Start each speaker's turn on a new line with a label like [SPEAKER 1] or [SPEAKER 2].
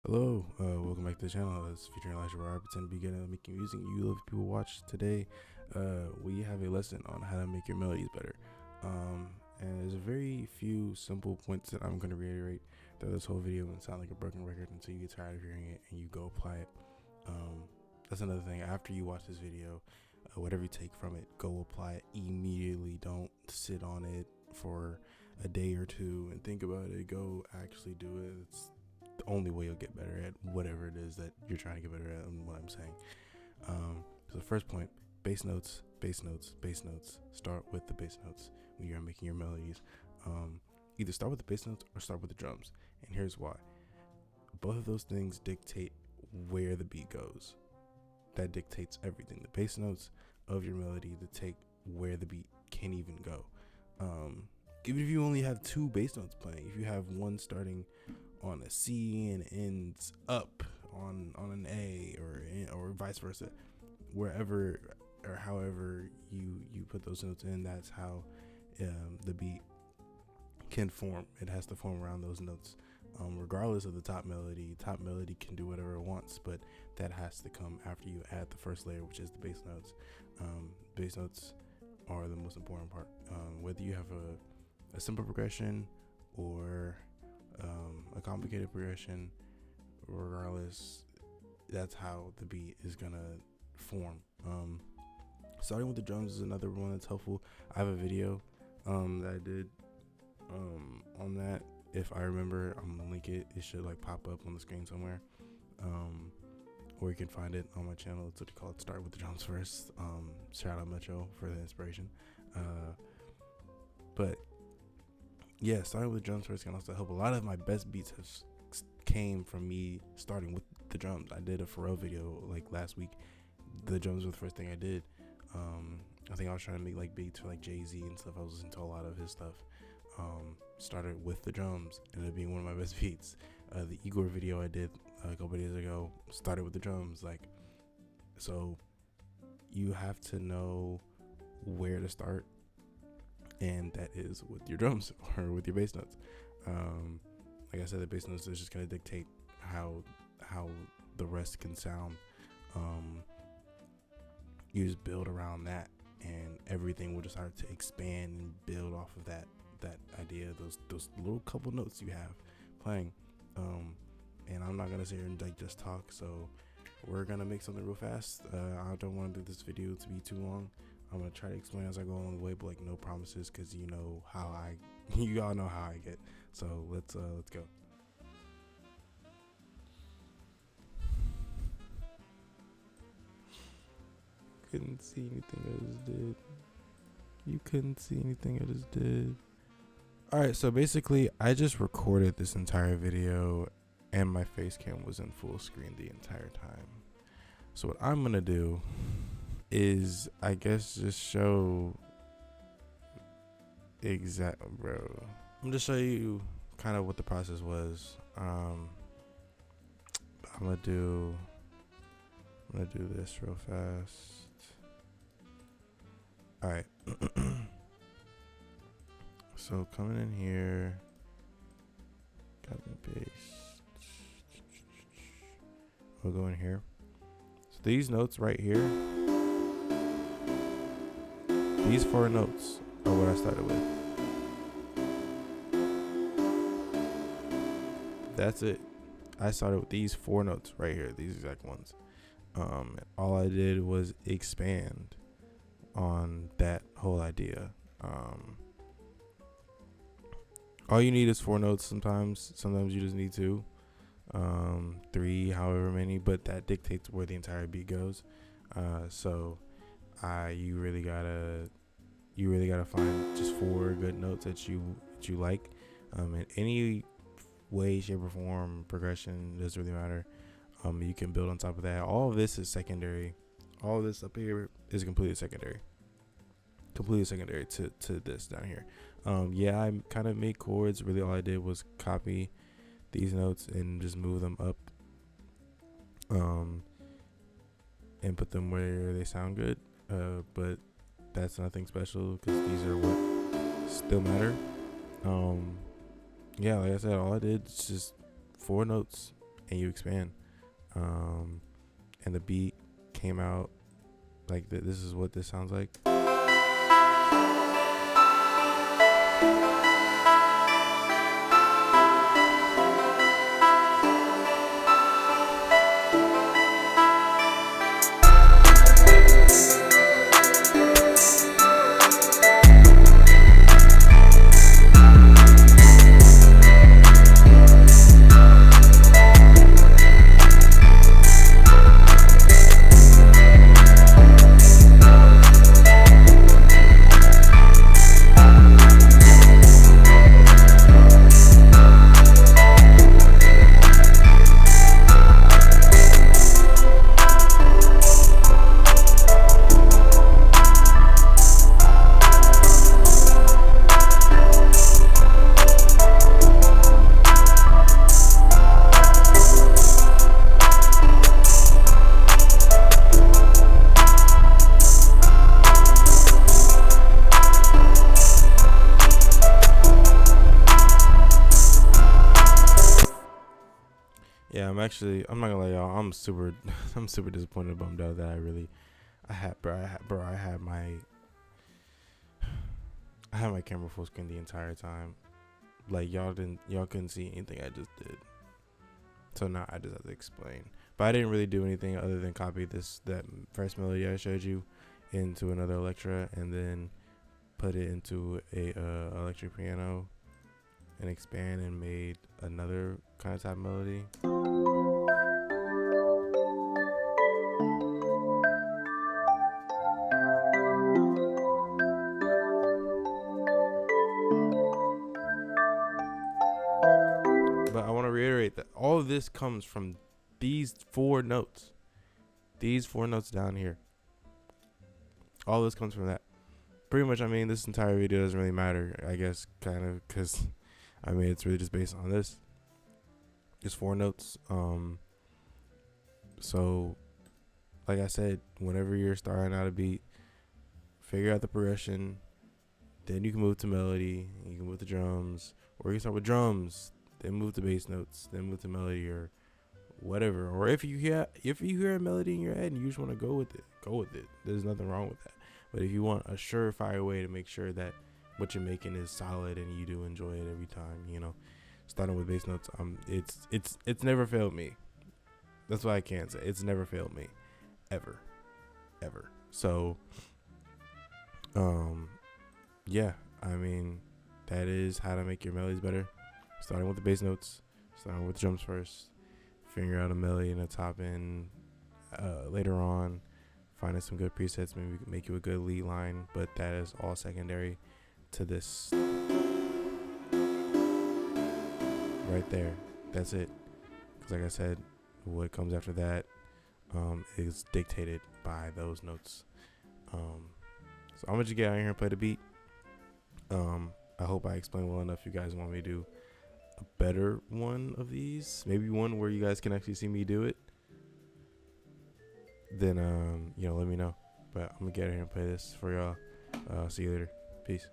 [SPEAKER 1] Hello, welcome back to the channel. It's featuring Elijah, where I pretend to be good at making music. You love people watch. Today, we have a lesson on how to make your melodies better. And there's a very few simple points that I'm going to reiterate throughout this whole video and sound like a broken record until you get tired of hearing it and you go apply it. That's another thing. After you watch this video, whatever you take from it, go apply it immediately. Don't sit on it for a day or two and think about it. Go actually do it. It's the only way you'll get better at whatever it is that you're trying to get better at, and what I'm saying. So the first point: bass notes, bass notes, bass notes. Start with the bass notes when you're making your melodies. Either start with the bass notes or start with the drums. And here's why: both of those things dictate where the beat goes. That dictates everything. The bass notes of your melody dictate where the beat can even go. Even if you only have two bass notes playing, if you have one starting on a C and ends up on an A, or vice versa, wherever or however you put those notes in, that's how the beat can form. It has to form around those notes, regardless of the top melody. Top melody can do whatever it wants, but that has to come after you add the first layer, which is the bass notes. Bass notes are the most important part. Whether you have a simple progression or a complicated progression, regardless, that's how the beat is gonna form. Starting with the drums is another one that's helpful. I have a video that I did on that. If I remember, I'm gonna link it. It should like pop up on the screen somewhere, or you can find it on my channel. It's what you call it, Start with the Drums First. Shout out Metro for the inspiration. But yeah, starting with the drums first can also help. A lot of my best beats have came from me starting with the drums. I did a Pharrell video like last week. The drums were the first thing I did. I think I was trying to make like beats for like Jay-Z and stuff. I was listening to a lot of his stuff. Started with the drums, ended up being one of my best beats. The Igor video I did a couple days ago started with the drums. So you have to know where to start, and that is with your drums or with your bass notes. Like I said, the bass notes is just going to dictate how the rest can sound. You just build around that, and everything will just start to expand and build off of that idea, those little couple notes you have playing. And I'm not gonna sit here and like just talk, so we're gonna make something real fast. I don't want to do this video to be too long. I'm gonna try to explain as I go along the way, but like no promises, because you know how you all know how I get. So let's go. Couldn't see anything I just did. You couldn't see anything I just did. Alright, so basically I just recorded this entire video and my face cam was in full screen the entire time. So what I'm gonna do is, I guess, just show bro. I'm gonna show you kind of what the process was. I'm gonna do this real fast. All right. So coming in here, copy and paste. We'll go in here. So these notes right here, these 4 notes are what I started with. That's it. I started with these 4 notes right here, these exact ones. All I did was expand on that whole idea. All you need is 4 notes. Sometimes you just need 2, 3, however many, but that dictates where the entire beat goes. So you really gotta find just 4 good notes that you like. In any way, shape, or form, progression doesn't really matter. You can build on top of that. All of this is secondary. All of this up here is completely secondary to this down here. Yeah, I kind of made chords. Really, all I did was copy these notes and just move them up, and put them where they sound good. But that's nothing special, because these are what still matter. Yeah, like I said, all I did is just 4 notes and you expand. And the beat came out like this is what this sounds like. Yeah, I'm not gonna lie, y'all. I'm super disappointed and bummed out that I had my camera full screen the entire time. Like y'all couldn't see anything I just did. So now I just have to explain. But I didn't really do anything other than copy that first melody I showed you into another Electra and then put it into a electric piano and expand and made another kind of type melody. But I want to reiterate that all of this comes from these 4 notes. These 4 notes down here. All this comes from that. Pretty much, I mean, this entire video doesn't really matter, I guess, kind of, because, I mean, it's really just based on this. Just 4 notes. So, like I said, whenever you're starting out a beat, figure out the progression. Then you can move to melody. You can move to drums. Or you can start with drums. Then move to bass notes, then move to melody or whatever. Or if you hear a melody in your head and you just want to go with it. There's nothing wrong with that. But if you want a surefire way to make sure that what you're making is solid and you do enjoy it every time, starting with bass notes, it's never failed me. That's what I can say. It's never failed me, ever. So, yeah, I mean, that is how to make your melodies better. Starting with the bass notes, starting with the drums first, figure out a melody and a top end later on, finding some good presets, maybe make you a good lead line, but that is all secondary to this right there. That's it. Because like I said, what comes after that is dictated by those notes. So I'm going to just get out here and play the beat. I hope I explained well enough. You guys want me to do a better one of these, maybe one where you guys can actually see me do it, then let me know. But I'm gonna get out here and play this for y'all. See you later. Peace.